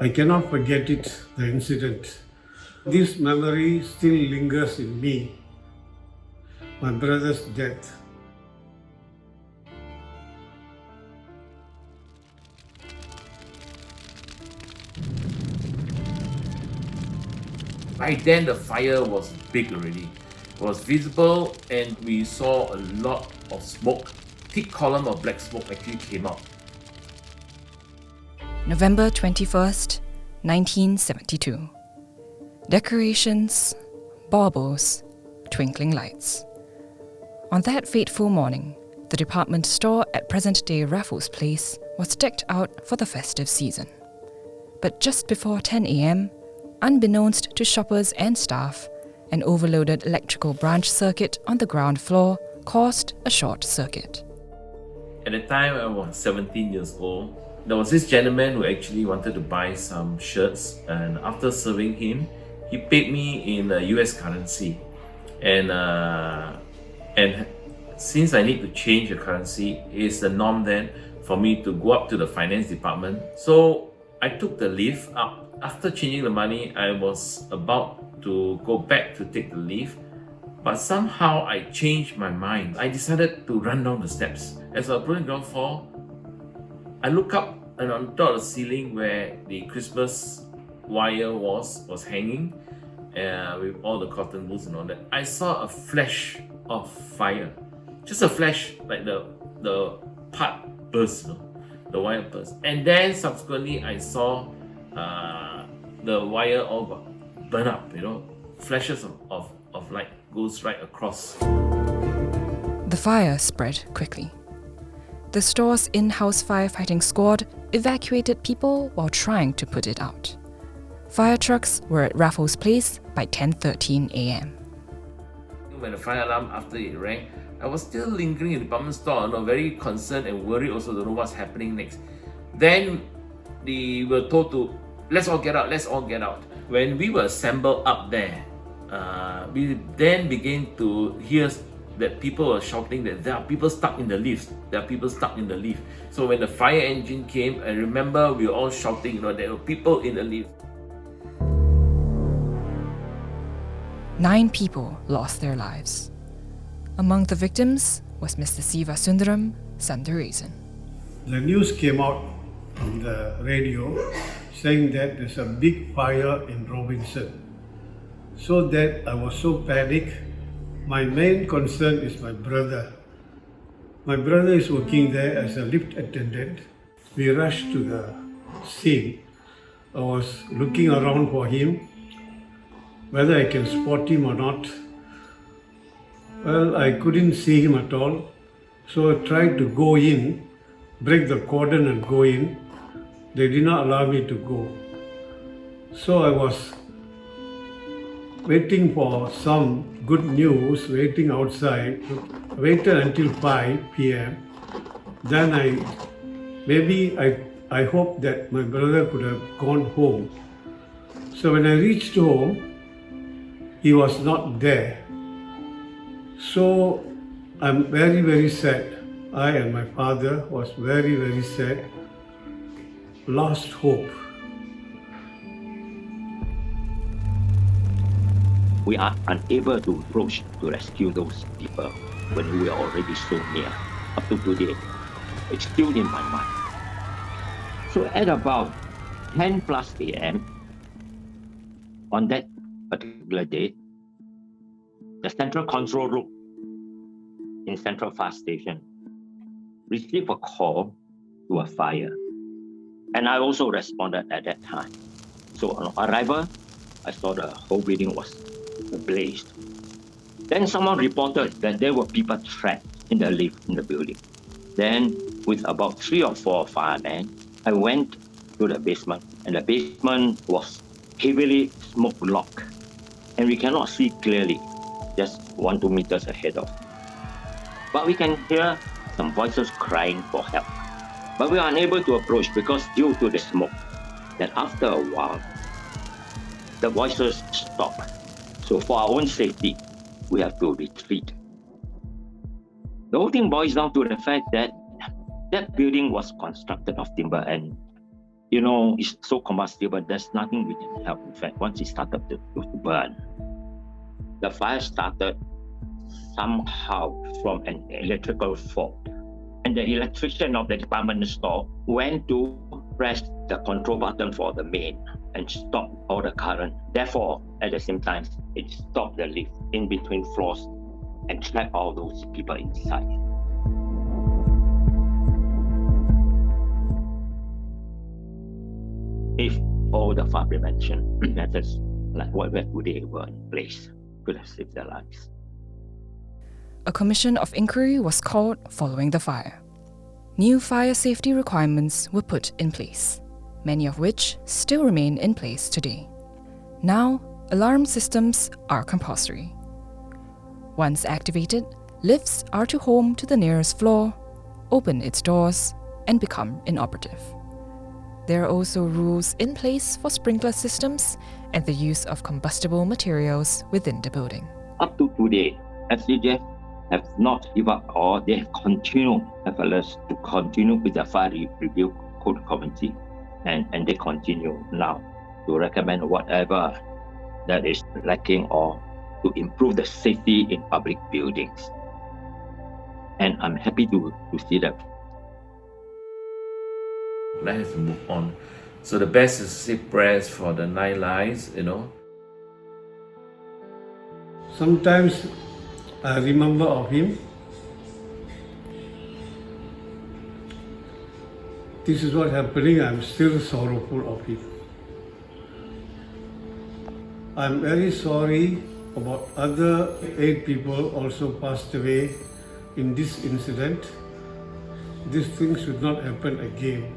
I cannot forget it, the incident. This memory still lingers in me, my brother's death. By then, the fire was big already. It was visible, and we saw a lot of smoke. Thick column of black smoke actually came out. November 21st, 1972. Decorations, baubles, twinkling lights. On that fateful morning, the department store at present-day Raffles Place was decked out for the festive season. But just before 10 a.m., unbeknownst to shoppers and staff, an overloaded electrical branch circuit on the ground floor caused a short circuit. At the time, I was 17 years old. There was this gentleman who actually wanted to buy some shirts, and after serving him, he paid me in US currency. And since I need to change the currency, it's the norm then for me to go up to the finance department. So I took the lift up. After changing the money, I was about to go back to take the lift, but somehow I changed my mind. I decided to run down the steps. As I approached ground floor, I look up, and on top of the ceiling where the Christmas wire was hanging, with all the cotton wools and all that, I saw a flash of fire. Just a flash, like the part burst, the wire burst. And then subsequently I saw the wire all got burned up, flashes of light goes right across. The fire spread quickly. The store's in-house firefighting squad evacuated people while trying to put it out. Fire trucks were at Raffles Place by 10:13 a.m. When the fire alarm, after it rang, I was still lingering in the department store, very concerned and worried also, don't know what's happening next. Then we were told to, let's all get out. When we were assembled up there, we then began to hear that people were shouting that there are people stuck in the lift. So when the fire engine came, I remember we were all shouting, there were people in the lift. 9 people lost their lives. Among the victims was Mr. Siva Sundaram Sundaresan. The news came out on the radio saying that there's a big fire in Robinson. So that I was so panicked. My main concern is my brother. My brother is working there as a lift attendant. We rushed to the scene. I was looking around for him, whether I can spot him or not. Well, I couldn't see him at all. So I tried to go in, break the cordon and go in. They did not allow me to go. So I was waiting for some good news, waiting outside, waited until 5 p.m. Then I hoped that my brother could have gone home. So when I reached home, he was not there. So I'm very, very sad. I and my father was very, very sad, lost hope. We are unable to approach to rescue those people when we are already so near. Up to today, it's still in my mind. So at about 10 plus a.m. on that particular day, the central control room in Central Fire Station received a call to a fire. And I also responded at that time. So on arrival, I saw the whole building was blazed. Then someone reported that there were people trapped in the lift in the building. Then with about 3 or 4 firemen, I went to the basement, and the basement was heavily smoke locked. And we cannot see clearly, just 1-2 meters ahead of. But we can hear some voices crying for help. But we are unable to approach because due to the smoke. Then after a while, the voices stop. So for our own safety, we have to retreat. The whole thing boils down to the fact that that building was constructed of timber, and it's so combustible, there's nothing we can help. In fact, once it started to burn, the fire started somehow from an electrical fault. And the electrician of the department store went to press the control button for the main and stop all the current. Therefore, at the same time, it stopped the lift in between floors and trapped all those people inside. If all the fire prevention methods like what today were in place, could have saved their lives. A commission of inquiry was called following the fire. New fire safety requirements were put in place, many of which still remain in place today. Now, alarm systems are compulsory. Once activated, lifts are to home to the nearest floor, open its doors, and become inoperative. There are also rules in place for sprinkler systems and the use of combustible materials within the building. Up to today, SCDF have not given up, or they have continued effortless to continue with the fire review code committee, and they continue now to recommend whatever that is lacking or to improve the safety in public buildings. And I'm happy to see that. Life has to move on. So the best is to say prayers for the 9 lives, Sometimes I remember of him. This is what happening. I'm still sorrowful of him. I'm very sorry about other 8 people also passed away in this incident. This thing should not happen again.